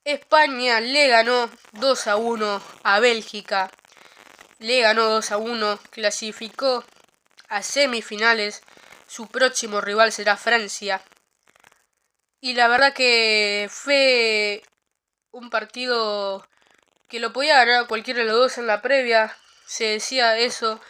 España le ganó 2-1 a Bélgica. Le ganó 2-1, clasificó a semifinales. Su próximo rival será Francia. Y la verdad que fue un partido que lo podía ganar cualquiera de los dos en la previa. Se decía eso.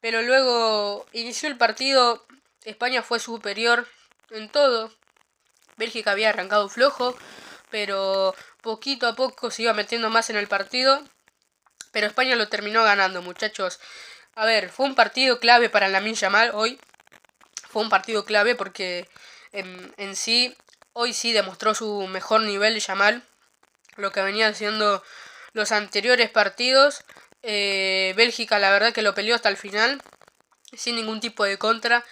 Pero luego inició el partido. España fue superior en todo. Bélgica había arrancado flojo, pero poquito a poco se iba metiendo más en el partido. Pero España lo terminó ganando, muchachos. A ver, fue un partido clave para Lamine Yamal hoy. Fue un partido clave porque en sí, hoy sí demostró su mejor nivel Yamal. Lo que venía haciendo los anteriores partidos. Bélgica la verdad que lo peleó hasta el final. Sin ningún tipo de contra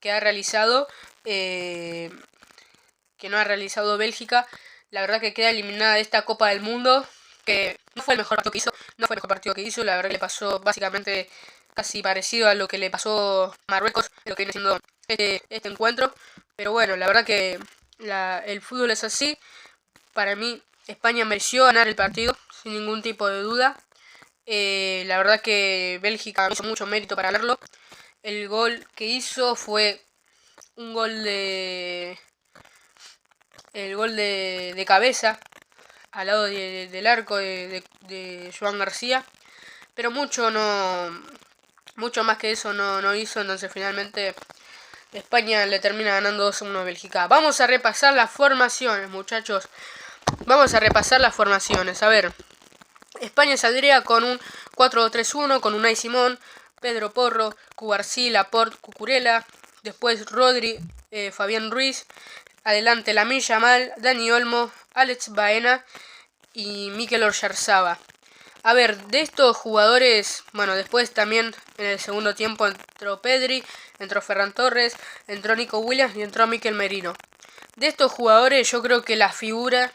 que ha realizado. Que no ha realizado Bélgica. La verdad que queda eliminada de esta Copa del Mundo. Que no fue el mejor partido que hizo. No fue el mejor partido que hizo. La verdad que le pasó básicamente casi parecido a lo que le pasó a Marruecos. Lo que viene siendo este encuentro. Pero bueno, la verdad que el fútbol es así. Para mí, España mereció ganar el partido. Sin ningún tipo de duda. La verdad que Bélgica hizo mucho mérito para ganarlo. El gol que hizo fue un gol de... El gol de cabeza al lado del arco de Joan García. Pero mucho más que eso no hizo. Entonces finalmente España le termina ganando 2-1 a Bélgica. Vamos a repasar las formaciones, muchachos. Vamos a repasar las formaciones. A ver, España saldría con un 4-2-3-1 con Unai Simón, Pedro Porro, Cubarsí, Laporte, Cucurella. Después Rodri, Fabián Ruiz. Adelante Lamine Yamal, Dani Olmo, Alex Baena y Mikel Oyarzabal. A ver, de estos jugadores, bueno, después también en el segundo tiempo entró Pedri, entró Ferran Torres, entró Nico Williams y entró Mikel Merino. De estos jugadores yo creo que la figura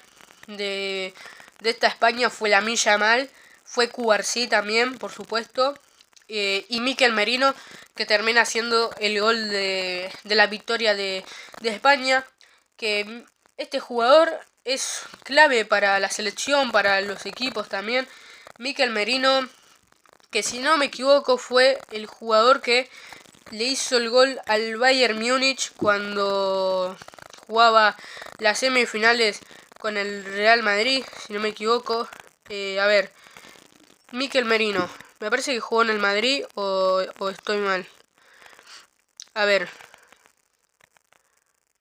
de esta España fue Lamine Yamal, fue Cubarsí también, por supuesto, y Mikel Merino, que termina siendo el gol de la victoria de España. Que este jugador es clave para la selección, para los equipos también. Mikel Merino, que si no me equivoco fue el jugador que le hizo el gol al Bayern Múnich cuando jugaba las semifinales con el Real Madrid, si no me equivoco. A ver, Mikel Merino, me parece que jugó en el Madrid o estoy mal. A ver,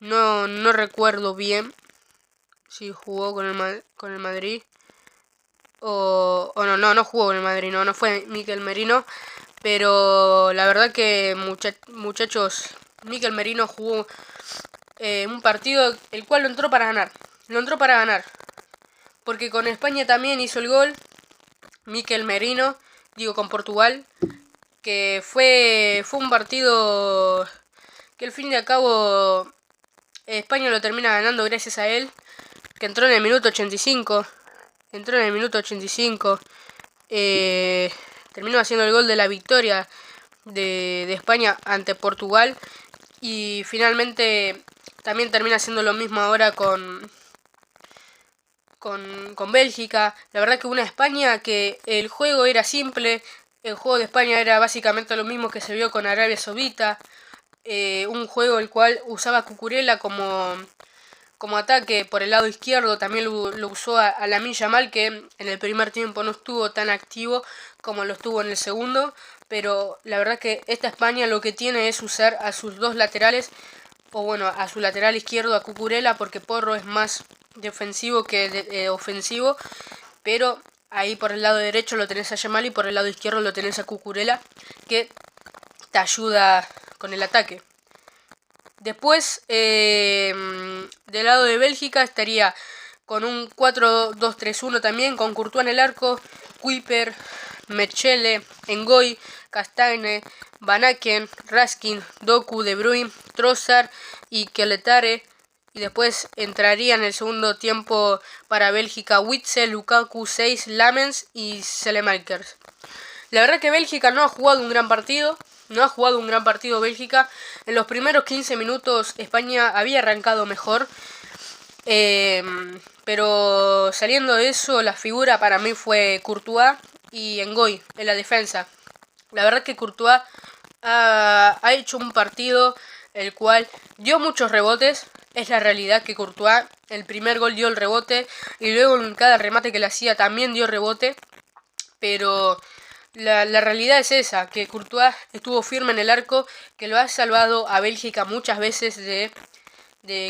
no recuerdo bien si jugó con el Madrid o no jugó con el Madrid, no fue Mikel Merino. Pero la verdad que muchachos, Mikel Merino jugó un partido el cual lo entró para ganar. Porque con España también hizo el gol Mikel Merino, digo con Portugal, que fue un partido que al fin y al cabo España lo termina ganando gracias a él, que entró en el minuto 85. Terminó haciendo el gol de la victoria de España ante Portugal. Y finalmente también termina haciendo lo mismo ahora con Bélgica. La verdad que una España que el juego era simple. El juego de España era básicamente lo mismo que se vio con Arabia Saudita. Un juego el cual usaba Cucurella como ataque por el lado izquierdo. También lo usó a Lamine Yamal, que en el primer tiempo no estuvo tan activo como lo estuvo en el segundo. Pero la verdad que esta España lo que tiene es usar a sus dos laterales, o bueno, a su lateral izquierdo, a Cucurella, porque Porro es más defensivo que ofensivo. Pero ahí por el lado derecho lo tenés a Yamal y por el lado izquierdo lo tenés a Cucurella, que te ayuda con el ataque. Después, del lado de Bélgica estaría con un 4-2-3-1 también, con Courtois en el arco, Kuiper, Mechele, Ngoy, Castagne, Van Aken, Raskin, Doku, De Bruyne, Trossard y Keletare. Y después entraría en el segundo tiempo para Bélgica Witsel, Lukaku, Seis, Lamens y Selemakers. La verdad que Bélgica no ha jugado un gran partido. Bélgica. En los primeros 15 minutos España había arrancado mejor. Pero saliendo de eso, la figura para mí fue Courtois y Ngoy en la defensa. La verdad que Courtois ha hecho un partido el cual dio muchos rebotes. Es la realidad que Courtois, el primer gol dio el rebote y luego en cada remate que le hacía también dio rebote. Pero la realidad es esa, que Courtois estuvo firme en el arco, que lo ha salvado a Bélgica muchas veces de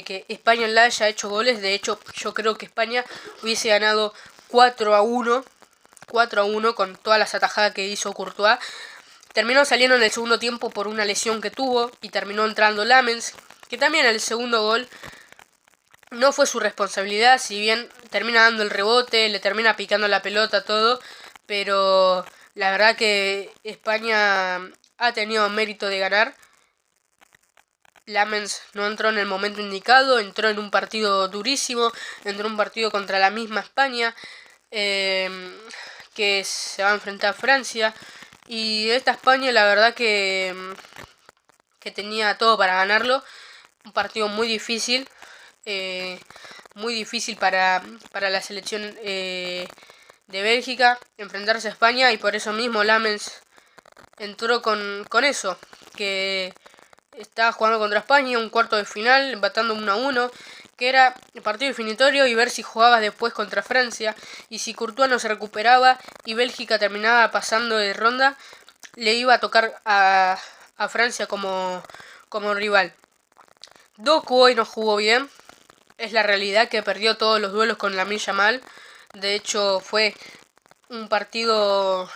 que España le haya hecho goles. De hecho, yo creo que España hubiese ganado 4-1 con todas las atajadas que hizo Courtois. Terminó saliendo en el segundo tiempo por una lesión que tuvo y terminó entrando Lamens, que también el segundo gol no fue su responsabilidad, si bien termina dando el rebote, le termina picando la pelota, todo, pero la verdad que España ha tenido mérito de ganar. Lamens no entró en el momento indicado, entró en un partido durísimo, entró en un partido contra la misma España, que se va a enfrentar a Francia. Y esta España la verdad que tenía todo para ganarlo. Un partido muy difícil. Para la selección de Bélgica enfrentarse a España. Y por eso mismo Lamens entró con eso. Que estaba jugando contra España, un cuarto de final, empatando 1-1, que era el partido definitorio, y ver si jugaba después contra Francia. Y si Courtois no se recuperaba y Bélgica terminaba pasando de ronda, le iba a tocar a Francia como rival. Doku hoy no jugó bien. Es la realidad que perdió todos los duelos con Lamine Yamal. De hecho, fue un partido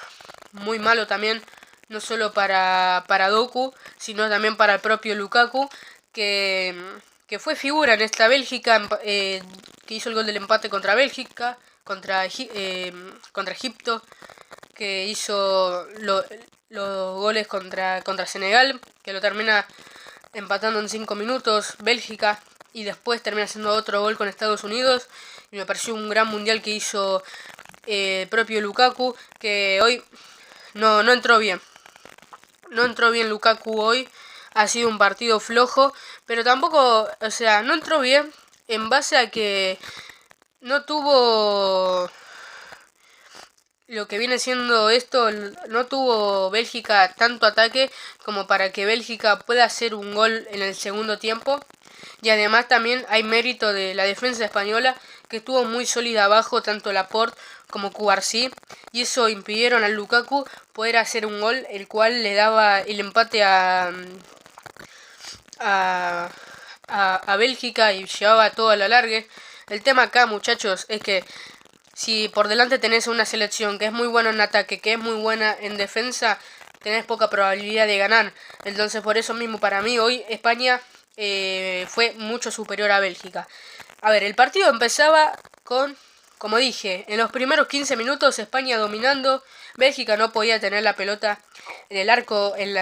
muy malo también, no solo para Doku, sino también para el propio Lukaku, que fue figura en esta Bélgica, que hizo el gol del empate contra Bélgica, contra Egipto, que hizo los goles contra Senegal, que lo termina empatando en 5 minutos Bélgica, y después termina haciendo otro gol con Estados Unidos. Y me pareció un gran mundial que hizo el propio Lukaku, que hoy no entró bien. No entró bien Lukaku hoy. Ha sido un partido flojo, pero tampoco, o sea, no entró bien en base a que no tuvo lo que viene siendo esto, no tuvo Bélgica tanto ataque como para que Bélgica pueda hacer un gol en el segundo tiempo. Y además también hay mérito de la defensa española, que estuvo muy sólida abajo, tanto Laporte como Cubarsí, y eso impidieron al Lukaku poder hacer un gol, el cual le daba el empate a Bélgica y llevaba todo a la largue. El tema acá, muchachos, es que si por delante tenés una selección que es muy buena en ataque, que es muy buena en defensa, tenés poca probabilidad de ganar. Entonces, por eso mismo, para mí hoy España fue mucho superior a Bélgica. A ver, el partido empezaba con, como dije, en los primeros 15 minutos España dominando. Bélgica no podía tener la pelota en el arco, en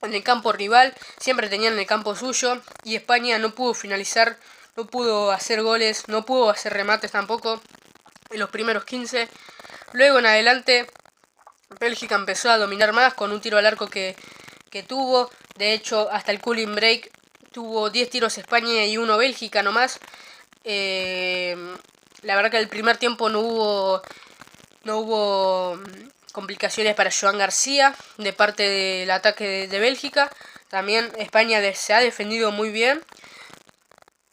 el campo rival, siempre tenían en el campo suyo, y España no pudo finalizar, no pudo hacer goles, no pudo hacer remates tampoco en los primeros 15. Luego en adelante Bélgica empezó a dominar más con un tiro al arco que tuvo. De hecho, hasta el cooling break tuvo 10 tiros España y 1 Bélgica nomás. La verdad que el primer tiempo no hubo complicaciones para Joan García de parte del ataque de Bélgica. También España se ha defendido muy bien,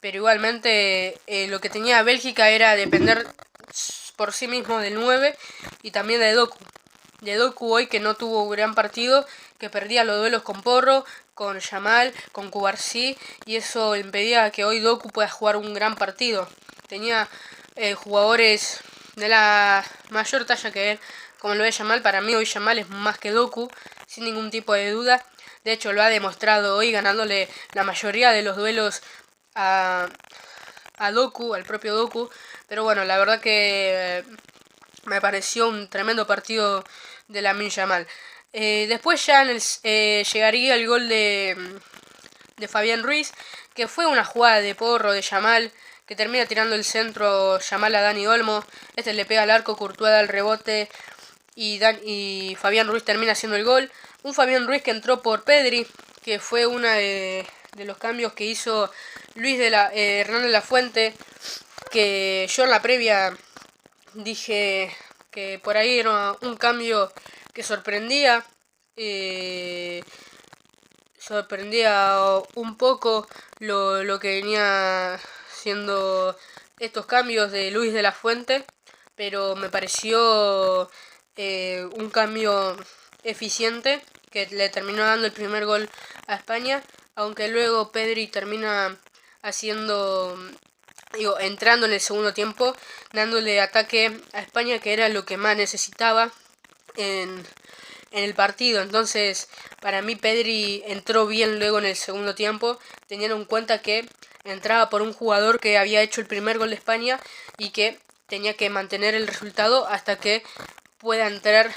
pero igualmente lo que tenía Bélgica era depender por sí mismo del 9 y también de Doku. De Doku hoy, que no tuvo un gran partido, que perdía los duelos con Porro, con Yamal, con Cubarsí, y eso impedía que hoy Doku pueda jugar un gran partido. Tenía jugadores de la mayor talla que él, como lo ve Yamal. Para mí hoy Yamal es más que Doku, sin ningún tipo de duda. De hecho, lo ha demostrado hoy ganándole la mayoría de los duelos a Doku, al propio Doku. Pero bueno, la verdad que me pareció un tremendo partido de Lamine Yamal. Después ya llegaría el gol de Fabián Ruiz, que fue una jugada de Porro de Yamal, que termina tirando el centro Yamal a Dani Olmo. Este le pega al arco, Courtois da el rebote y Fabián Ruiz termina haciendo el gol. Un Fabián Ruiz que entró por Pedri, que fue una de los cambios que hizo Hernán de la Fuente, que yo en la previa dije que por ahí era un cambio que sorprendía un poco lo que venía siendo estos cambios de Luis de la Fuente, pero me pareció un cambio eficiente que le terminó dando el primer gol a España, aunque luego Pedri termina entrando en el segundo tiempo, dándole ataque a España, que era lo que más necesitaba en el partido. Entonces, para mí Pedri entró bien luego en el segundo tiempo, teniendo en cuenta que entraba por un jugador que había hecho el primer gol de España y que tenía que mantener el resultado hasta que pueda entrar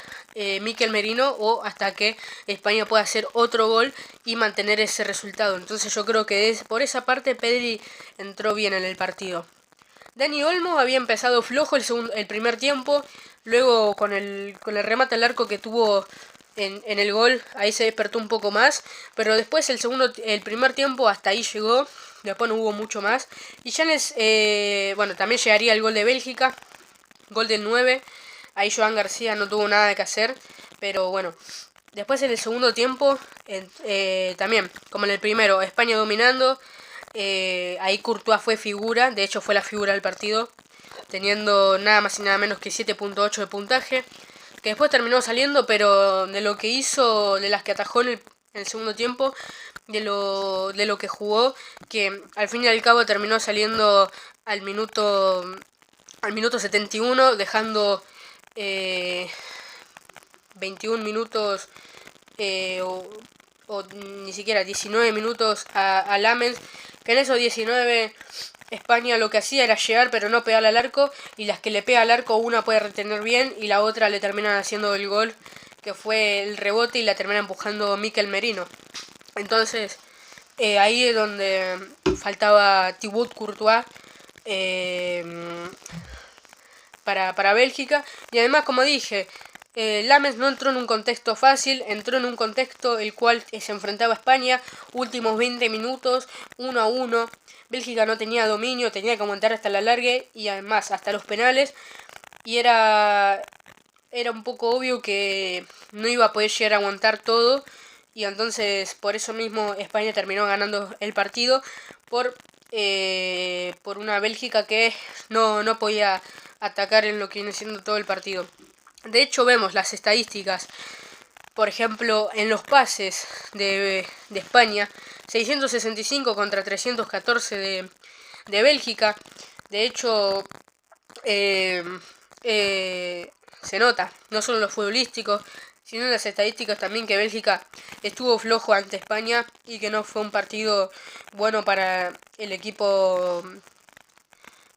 Mikel Merino o hasta que España pueda hacer otro gol y mantener ese resultado. Entonces yo creo que por esa parte Pedri entró bien en el partido. Dani Olmo había empezado flojo el primer tiempo, luego con el remate al arco que tuvo en el gol, ahí se despertó un poco más, pero después el primer tiempo hasta ahí llegó, después no hubo mucho más. Y ya también llegaría el gol de Bélgica, gol del 9, ahí Joan García no tuvo nada que hacer, pero bueno. Después en el segundo tiempo, también, como en el primero, España dominando. Ahí Courtois fue figura, de hecho fue la figura del partido, teniendo nada más y nada menos que 7.8 de puntaje, que después terminó saliendo, pero de lo que hizo, de las que atajó en el segundo tiempo, de lo que jugó, que al fin y al cabo terminó saliendo al minuto 71, dejando 21 minutos o ni siquiera 19 minutos a Lamens, que en esos 19 España lo que hacía era llegar pero no pegarle al arco, y las que le pega al arco una puede retener bien y la otra le terminan haciendo el gol, que fue el rebote, y la termina empujando Mikel Merino. Entonces ahí es donde faltaba Thibaut Courtois para Bélgica. Y además, como dije, Lamens no entró en un contexto fácil, entró en un contexto el cual se enfrentaba a España, últimos 20 minutos, 1-1, Bélgica no tenía dominio, tenía que aguantar hasta la largue y además hasta los penales, y era un poco obvio que no iba a poder llegar a aguantar todo, y entonces por eso mismo España terminó ganando el partido por una Bélgica que no podía atacar en lo que viene siendo todo el partido. De hecho, vemos las estadísticas, por ejemplo, en los pases de España, 665 contra 314 de Bélgica. De hecho, se nota, no solo en lo futbolístico, sino en las estadísticas también, que Bélgica estuvo flojo ante España y que no fue un partido bueno para el equipo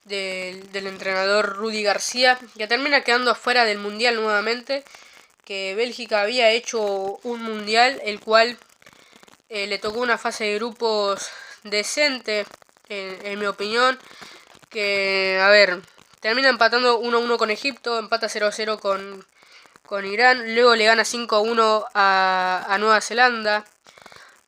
del entrenador Rudi García, que termina quedando afuera del Mundial nuevamente, que Bélgica había hecho un Mundial el cual le tocó una fase de grupos decente, en mi opinión, que, a ver, termina empatando 1-1 con Egipto, empata 0-0 con Irán, luego le gana 5-1 a Nueva Zelanda,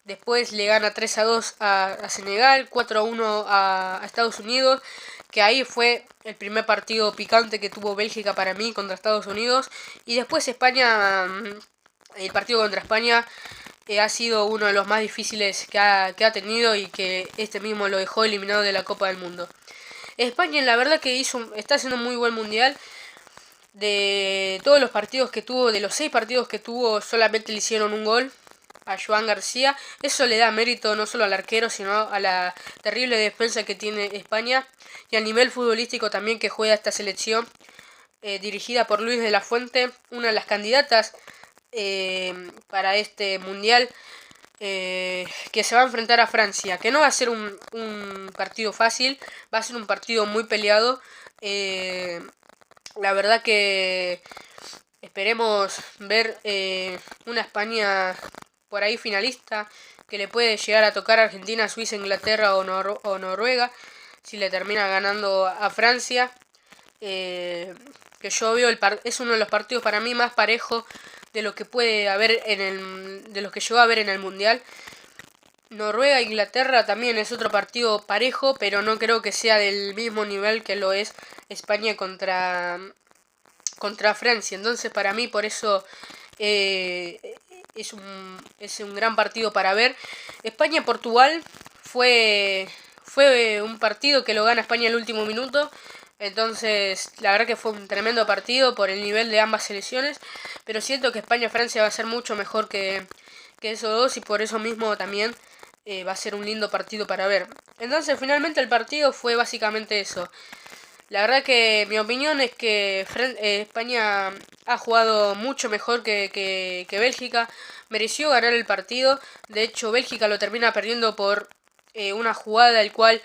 después le gana 3-2 a Senegal, 4-1 a Estados Unidos, que ahí fue el primer partido picante que tuvo Bélgica para mí contra Estados Unidos. Y después España, el partido contra España ha sido uno de los más difíciles que ha tenido, y que este mismo lo dejó eliminado de la Copa del Mundo. España, la verdad que está haciendo un muy buen mundial. De todos los partidos que tuvo, de los 6 partidos que tuvo, solamente le hicieron un gol a Joan García. Eso le da mérito no solo al arquero, sino a la terrible defensa que tiene España, y al nivel futbolístico también que juega esta selección, dirigida por Luis de la Fuente, una de las candidatas para este mundial, que se va a enfrentar a Francia, que no va a ser un partido fácil, va a ser un partido muy peleado. La verdad que esperemos ver una España por ahí finalista, que le puede llegar a tocar a Argentina, Suiza, Inglaterra o Noruega, si le termina ganando a Francia. Que yo veo es uno de los partidos para mí más parejos de lo que puede haber de los que llegó a ver en el Mundial. Noruega e Inglaterra también es otro partido parejo, pero no creo que sea del mismo nivel que lo es España contra Francia. Entonces para mí por eso es un gran partido para ver. España-Portugal fue un partido que lo gana España en el último minuto. Entonces, la verdad que fue un tremendo partido por el nivel de ambas selecciones. Pero siento que España-Francia va a ser mucho mejor que esos dos. Y por eso mismo también va a ser un lindo partido para ver. Entonces, finalmente el partido fue básicamente eso. La verdad que mi opinión es que España ha jugado mucho mejor que Bélgica. Mereció ganar el partido. De hecho, Bélgica lo termina perdiendo por una jugada el cual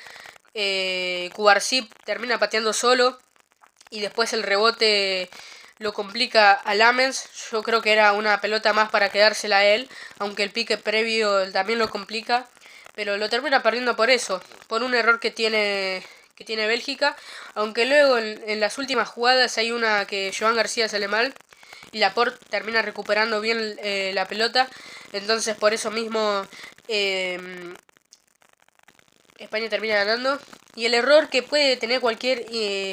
Cubarsí termina pateando solo. Y después el rebote lo complica a Lamens. Yo creo que era una pelota más para quedársela a él. Aunque el pique previo también lo complica. Pero lo termina perdiendo por eso. Por un error que tiene Bélgica, aunque luego en las últimas jugadas hay una que Joan García sale mal y Laporte termina recuperando bien la pelota, entonces por eso mismo España termina ganando. Y el error que puede tener cualquier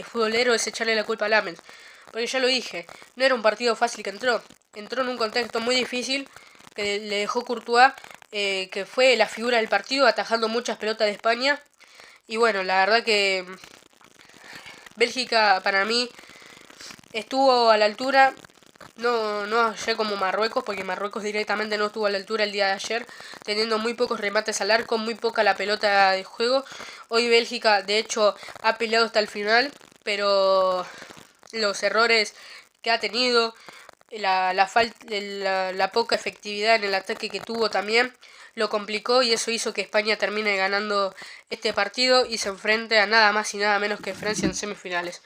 futbolero es echarle la culpa a Lamens, porque ya lo dije, no era un partido fácil que entró en un contexto muy difícil que le dejó Courtois, que fue la figura del partido, atajando muchas pelotas de España. Y bueno, la verdad que Bélgica para mí estuvo a la altura, no ayer como Marruecos, porque Marruecos directamente no estuvo a la altura el día de ayer, teniendo muy pocos remates al arco, muy poca la pelota de juego. Hoy Bélgica de hecho ha peleado hasta el final, pero los errores que ha tenido, la poca efectividad en el ataque que tuvo también lo complicó, y eso hizo que España termine ganando este partido y se enfrente a nada más y nada menos que Francia en semifinales.